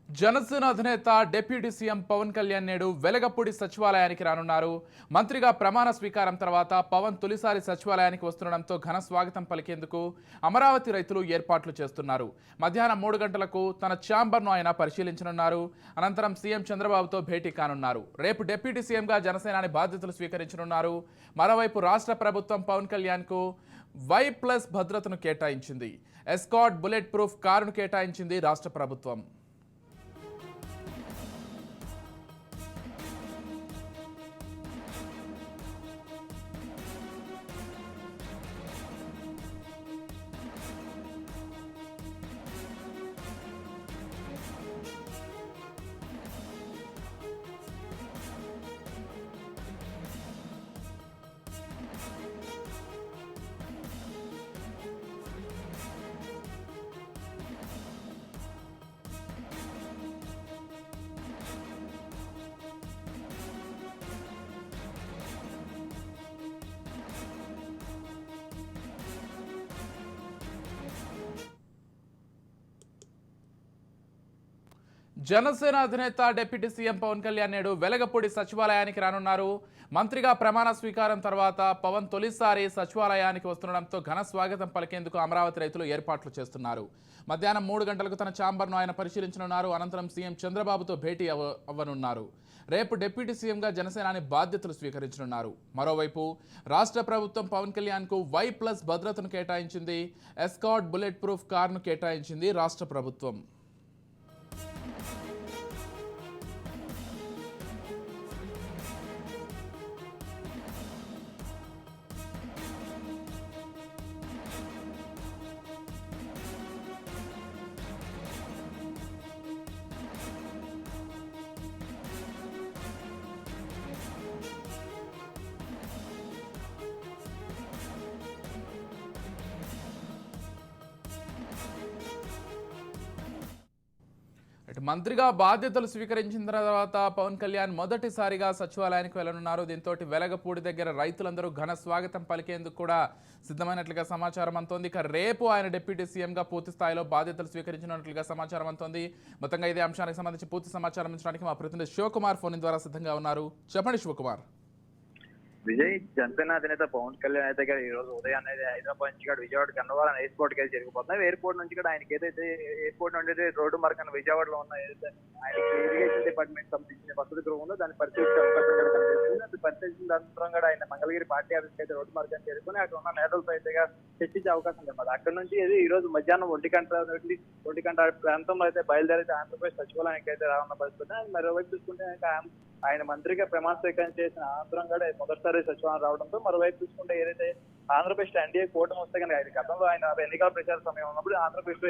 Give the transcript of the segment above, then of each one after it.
జనసేన అధినేత deputy CM Pawan Kalyan నేడు వెలగపూడి సచివాలయానికి రానున్నారు. మంత్రిగా ప్రమాణ స్వీకారం తర్వాత పవన్ తొలిసారి సచివాలయానికి వస్తుండటంతో ఘన స్వాగతం పలికేందుకు అమరావతి రైతులు ఏర్పాట్లు చేస్తున్నారు. మధ్యాహ్నం 3 గంటలకు తన ఛాంబర్ను ఆయన పరిశీలించనున్నారు. అనంతరం సీఎం చంద్రబాబుతో భేటీ కానున్నారు. రేపు డిప్యూటీ సీఎంగా జనసేనాని బాధ్యతలు స్వీకరించనున్నారు. మరోవైపు రాష్ట్ర ప్రభుత్వం పవన్ కళ్యాణ్కు Y+ భద్రతను కేటాయించింది. ఎస్కాట్ బుల్లెట్ ప్రూఫ్ కారును కేటాయించింది రాష్ట్ర ప్రభుత్వం. జనసేన అధినేత డిప్యూటీ సీఎం పవన్ కళ్యాణ్ నేడు వెలగపూడి సచివాలయానికి రానున్నారు. మంత్రిగా ప్రమాణ స్వీకారం తర్వాత పవన్ తొలిసారి సచివాలయానికి వస్తుండటంతో ఘన స్వాగతం పలికేందుకు అమరావతి రైతులు ఏర్పాట్లు చేస్తున్నారు. మధ్యాహ్నం 3 గంటలకు తన ఛాంబర్ను ఆయన పరిశీలించనున్నారు. అనంతరం సీఎం చంద్రబాబుతో భేటీ అవ్వనున్నారు. రేపు డిప్యూటీ సీఎంగా జనసేనాని బాధ్యతలు స్వీకరించనున్నారు. మరోవైపు రాష్ట్ర ప్రభుత్వం పవన్ కళ్యాణ్కు Y+ భద్రతను కేటాయించింది. ఎస్కాట్ బుల్లెట్ ప్రూఫ్ కారును కేటాయించింది రాష్ట్ర ప్రభుత్వం. మంత్రిగా బాధ్యతలు స్వీకరించిన తర్వాత పవన్ కళ్యాణ్ మొదటిసారిగా సచివాలయానికి వెళ్లనున్నారు. దీంతో వెలగపూడి దగ్గర రైతులందరూ ఘన స్వాగతం పలికేందుకు కూడా సిద్ధమైనట్లుగా సమాచారం అంతోంది. ఇక రేపు ఆయన డిప్యూటీ సీఎంగా పూర్తి స్థాయిలో బాధ్యతలు స్వీకరించినట్లుగా సమాచారం అంతోంది. మొత్తంగా ఇదే అంశానికి సంబంధించి పూర్తి సమాచారం ఇచ్చడానికి మా ప్రతినిధి శివకుమార్ ఫోన్ ద్వారా సిద్ధంగా ఉన్నారు. చెప్పండి శివకుమార్. విజయ్, జనసేన అధినేత పవన్ కళ్యాణ్ అయితే ఈ రోజు ఉదయాన్నే హైదరాబాద్ నుంచి విజయవాడ గన్నవరం ఎయిర్పోర్ట్ కి జరిగిపోతున్నాయి. ఎయిర్పోర్ట్ నుంచి కూడా ఆయనకి ఏదైతే ఎయిర్పోర్ట్ నుండి రోడ్డు మార్గాన్ని విజయవాడలో ఉన్న ఏదైతే ఆయనకి ఇరిగేషన్ డిపార్ట్మెంట్ సంబంధించిన వసతి గృహం ఉందో దాన్ని పరిశీలించే అవకాశం కూడా కనిపిస్తుంది. అది పరిశీలించిన అనంతరం కూడా ఆయన మంగళగిరి పార్టీ ఆఫీస్కి అయితే రోడ్డు మార్గాన్ని చేరుకుని అక్కడ ఉన్న నేతలతో అయితే చర్చించే అవకాశం లేదు. అక్కడ నుంచి ఈ రోజు మధ్యాహ్నం 1 గంట ప్రాంతంలో అయితే బయలుదేరితే ఆంధ్రప్రదేశ్ సచివాలయానికి అయితే రానున్న పరిస్థితి. మరోవైపు చూసుకుంటే ఆయన మంత్రిగా ప్రమాణ స్వీకారం చేసిన అనంతరం కూడా మొదటిసారి సచివాలయం రావడంతో, మరోవైపు చూసుకుంటే ఏదైతే ఆంధ్రప్రదేశ్ ఎన్డీఏ కూటమి వస్తే కనుక ఆయన గతంలో ఆయన ఎన్నికల ప్రచార సమయం ఉన్నప్పుడు ఆంధ్రప్రదేశ్ లో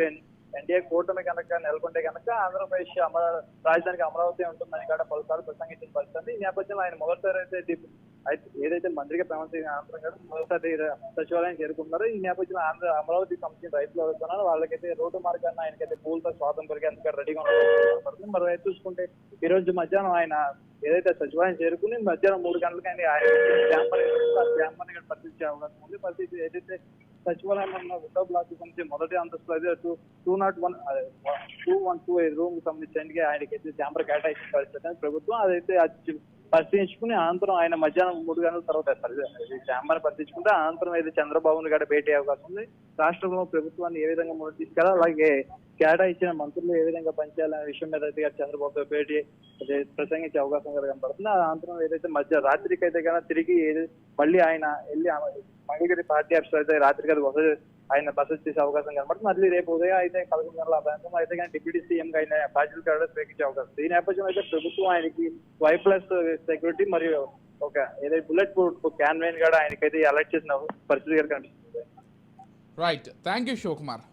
ఎన్డీఏ కూటమి కనుక నెలకొంటే కనుక ఆంధ్రప్రదేశ్ రాజధానికి అమరావతి ఉంటుందని కూడా పలుసార్లు ప్రసంగించిన పరిస్థితి. ఈ నేపథ్యంలో ఆయన మొదటిసారి అయితే ఏదైతే మంత్రిగా ప్రమాణ స్వీకారం అనంతరం కూడా మొదటిసారి సచివాలయం చేరుకున్నారో ఈ నేపథ్యంలో అమరావతికి సంబంధించిన రైతులు అవుతున్నారు. వాళ్ళకైతే రోడ్డు మార్గాన్ని ఆయనకైతే పూలతో స్వాగతం పలికేందుకు రెడీగా ఉన్నారు. మరోవైపు చూసుకుంటే ఈ రోజు మధ్యాహ్నం ఆయన ఏదైతే సచివాలయం చేరుకుని మధ్యాహ్నం 3 గంటలకి ఆయన ఛాంబర్ పరిశీలించే అవకాశం ఉంది. పరిస్థితి ఏదైతే సచివాలయం ఉన్న ఉత్తర బ్లాక్ సంబంధించి మొదటి అంతస్తులో అయితే 212 రూమ్ సంబంధించి ఆయనకైతే ఛాంబర్ కేటాయించిన పరిస్థితి ప్రభుత్వం అదైతే పరిశీలించుకుని అనంతరం ఆయన మధ్యాహ్నం 3 గంటల తర్వాత ఛాంబర్ పరిశీలించుకుంటే అనంతరం అయితే చంద్రబాబును కూడా భేటీ అవకాశం ఉంది. రాష్ట్రంలో ప్రభుత్వాన్ని ఏ విధంగా ముందుకు తీసుకెళ్ళాలి, అలాగే కేటాయించిన మంత్రులు ఏ విధంగా పనిచేయాలనే విషయం మీద అయితే చంద్రబాబుతో భేటీ ప్రసంగించే అవకాశం కూడా కనపడుతుంది. అనంతరం ఏదైతే రాత్రికి అయితే కనుక తిరిగి మళ్ళీ ఆయన వెళ్ళి మంగళగిరి పార్టీ ఆఫీస్ అయితే రాత్రికి ఆయన బస చేసే అవకాశం కనబడుతుంది. మళ్ళీ రేపు ఉదయం అయితే 11 గంటల ప్రాంతంలో అయితే కానీ డిప్యూటీ సీఎం గా ఆయన బాధ్యతలు కూడా స్వీకరించే అవకాశం. ఈ నేపథ్యంలో అయితే ప్రభుత్వం ఆయనకి Y+ సెక్యూరిటీ మరియు ఒక ఏదైతే బుల్లెట్ ప్రూఫ్ క్యాన్వైన్ కూడా ఆయనకైతే అలర్ట్ చేసిన పరిస్థితి కనిపిస్తుంది. Right, thank you Shivakumar.